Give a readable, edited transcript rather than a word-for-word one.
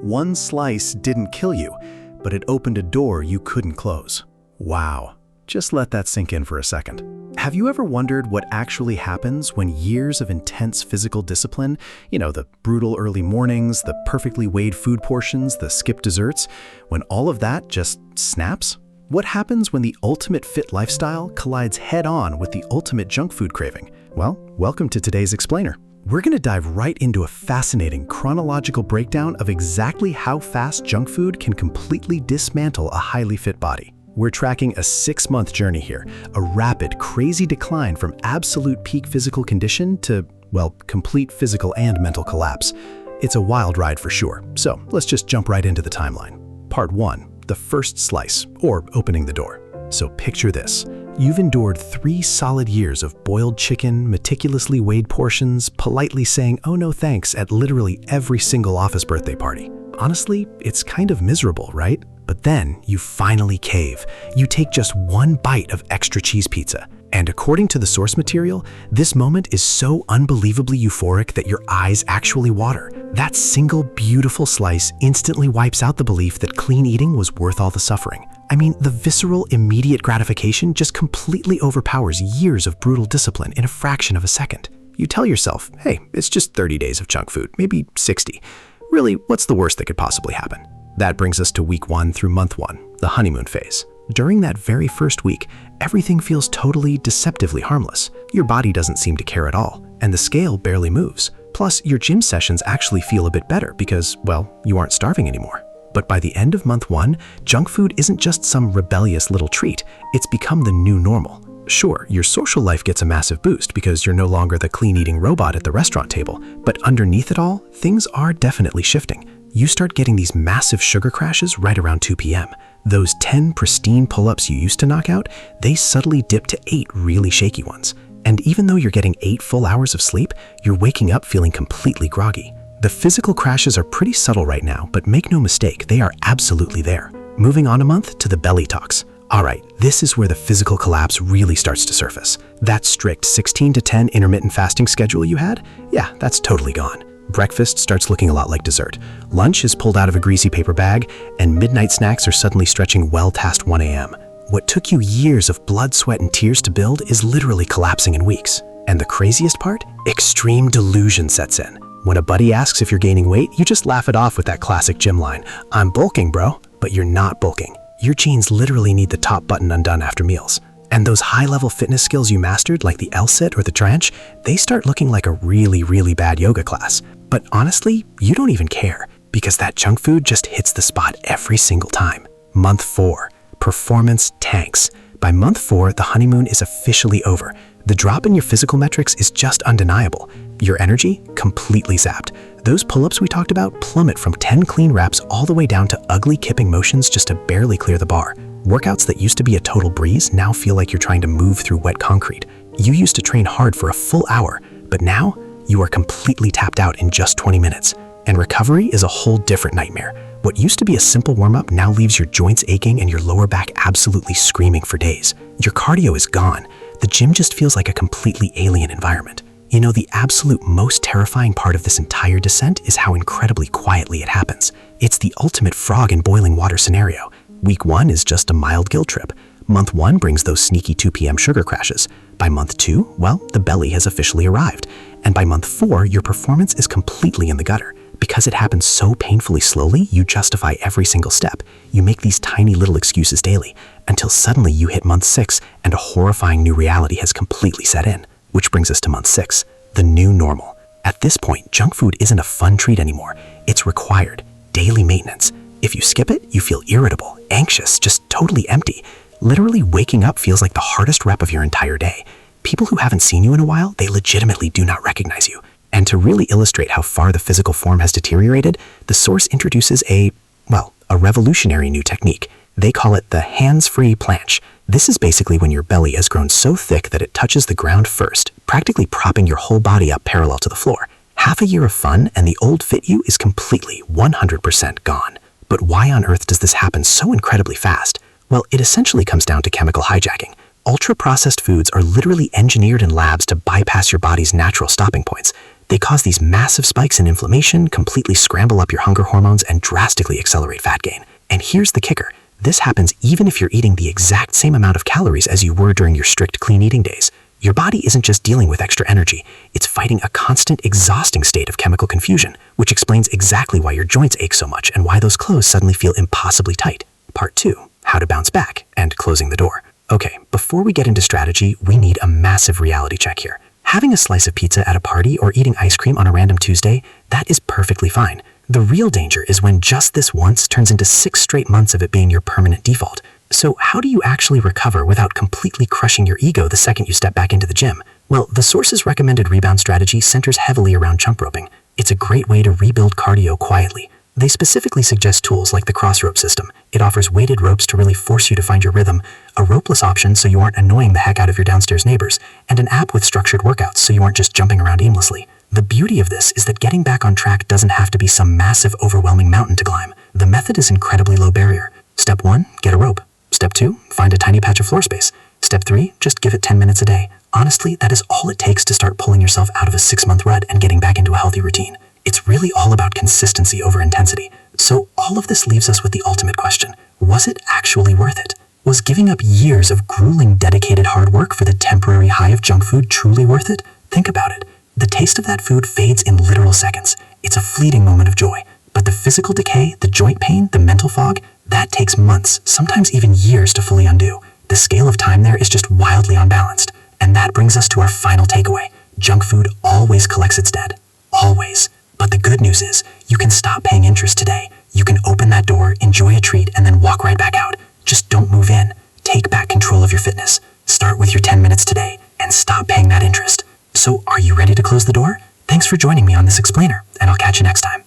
One slice didn't kill you, but it opened a door you couldn't close. Wow. Just let that sink in for a second. Have you ever wondered what actually happens when years of intense physical discipline, the brutal early mornings, the perfectly weighed food portions, the skipped desserts, when all of that just snaps? What happens when the ultimate fit lifestyle collides head-on with the ultimate junk food craving? Well, welcome to today's Explainer. We're going to dive right into a fascinating chronological breakdown of exactly how fast junk food can completely dismantle a highly fit body. We're tracking a 6-month journey here, a rapid, crazy decline from absolute peak physical condition to, complete physical and mental collapse. It's a wild ride for sure, so let's just jump right into the timeline. Part 1, the first slice, or opening the door. So picture this. You've endured 3 solid years of boiled chicken, meticulously weighed portions, politely saying, "Oh no thanks," at literally every single office birthday party. Honestly, it's kind of miserable, right? But then you finally cave. You take just 1 bite of extra cheese pizza. And according to the source material, this moment is so unbelievably euphoric that your eyes actually water. That single beautiful slice instantly wipes out the belief that clean eating was worth all the suffering. I mean, the visceral, immediate gratification just completely overpowers years of brutal discipline in a fraction of a second. You tell yourself, hey, it's just 30 days of junk food, maybe 60. Really, what's the worst that could possibly happen? That brings us to week 1 through month 1, the honeymoon phase. During that very first week, everything feels totally deceptively harmless. Your body doesn't seem to care at all, and the scale barely moves. Plus, your gym sessions actually feel a bit better because, you aren't starving anymore. But by the end of month 1, junk food isn't just some rebellious little treat, it's become the new normal. Sure, your social life gets a massive boost because you're no longer the clean-eating robot at the restaurant table, but underneath it all, things are definitely shifting. You start getting these massive sugar crashes right around 2 p.m. Those 10 pristine pull-ups you used to knock out, they subtly dip to 8 really shaky ones. And even though you're getting 8 full hours of sleep, you're waking up feeling completely groggy. The physical crashes are pretty subtle right now, but make no mistake, they are absolutely there. Moving on a month to the belly talks. All right, this is where the physical collapse really starts to surface. That strict 16 to 10 intermittent fasting schedule you had? Yeah, that's totally gone. Breakfast starts looking a lot like dessert. Lunch is pulled out of a greasy paper bag, and midnight snacks are suddenly stretching well past 1 a.m. What took you years of blood, sweat, and tears to build is literally collapsing in weeks. And the craziest part? Extreme delusion sets in. When a buddy asks if you're gaining weight, you just laugh it off with that classic gym line, "I'm bulking, bro." But you're not bulking. Your jeans literally need the top button undone after meals. And those high-level fitness skills you mastered, like the L-sit or the tranche, they start looking like a really, really bad yoga class. But honestly, you don't even care, because that junk food just hits the spot every single time. Month 4, performance tanks. By month 4, the honeymoon is officially over. The drop in your physical metrics is just undeniable. Your energy, completely zapped. Those pull-ups we talked about plummet from 10 clean reps all the way down to ugly kipping motions just to barely clear the bar. Workouts that used to be a total breeze now feel like you're trying to move through wet concrete. You used to train hard for a full hour, but now you are completely tapped out in just 20 minutes. And recovery is a whole different nightmare. What used to be a simple warm-up now leaves your joints aching and your lower back absolutely screaming for days. Your cardio is gone. The gym just feels like a completely alien environment. The absolute most terrifying part of this entire descent is how incredibly quietly it happens. It's the ultimate frog in boiling water scenario. Week 1 is just a mild guilt trip. Month 1 brings those sneaky 2 p.m. sugar crashes. By month 2, the belly has officially arrived. And by month 4, your performance is completely in the gutter. Because it happens so painfully slowly, you justify every single step. You make these tiny little excuses daily, until suddenly you hit month 6 and a horrifying new reality has completely set in. Which brings us to month 6, the new normal. At this point, junk food isn't a fun treat anymore. It's required, daily maintenance. If you skip it, you feel irritable, anxious, just totally empty. Literally waking up feels like the hardest rep of your entire day. People who haven't seen you in a while, they legitimately do not recognize you. And to really illustrate how far the physical form has deteriorated, the source introduces a revolutionary new technique. They call it the hands-free planche. This is basically when your belly has grown so thick that it touches the ground first, practically propping your whole body up parallel to the floor. Half a year of fun and the old fit you is completely 100% gone. But why on earth does this happen so incredibly fast? Well, it essentially comes down to chemical hijacking. Ultra-processed foods are literally engineered in labs to bypass your body's natural stopping points. They cause these massive spikes in inflammation, completely scramble up your hunger hormones, and drastically accelerate fat gain. And here's the kicker. This happens even if you're eating the exact same amount of calories as you were during your strict clean eating days. Your body isn't just dealing with extra energy, it's fighting a constant, exhausting state of chemical confusion, which explains exactly why your joints ache so much and why those clothes suddenly feel impossibly tight. Part 2. How to bounce back and closing the door. Okay, before we get into strategy, we need a massive reality check here. Having a slice of pizza at a party or eating ice cream on a random Tuesday, that is perfectly fine. The real danger is when just this once turns into 6 straight months of it being your permanent default. So how do you actually recover without completely crushing your ego the second you step back into the gym? Well, the source's recommended rebound strategy centers heavily around chump roping. It's a great way to rebuild cardio quietly. They specifically suggest tools like the cross rope system. It offers weighted ropes to really force you to find your rhythm, a ropeless option so you aren't annoying the heck out of your downstairs neighbors, and an app with structured workouts so you aren't just jumping around aimlessly. The beauty of this is that getting back on track doesn't have to be some massive, overwhelming mountain to climb. The method is incredibly low barrier. Step 1, get a rope. Step 2, find a tiny patch of floor space. Step 3, just give it 10 minutes a day. Honestly, that is all it takes to start pulling yourself out of a 6-month rut and getting back into a healthy routine. It's really all about consistency over intensity. So all of this leaves us with the ultimate question. Was it actually worth it? Was giving up years of grueling, dedicated hard work for the temporary high of junk food truly worth it? Think about it. The taste of that food fades in literal seconds. It's a fleeting moment of joy. But the physical decay, the joint pain, the mental fog, that takes months, sometimes even years to fully undo. The scale of time there is just wildly unbalanced. And that brings us to our final takeaway. Junk food always collects its debt. Always. But the good news is, you can stop paying interest today. You can open that door, enjoy a treat, and then walk right back out. Just don't move in. Take back control of your fitness. Start with your 10 minutes today, and stop paying that interest. So, are you ready to close the door? Thanks for joining me on this explainer, and I'll catch you next time.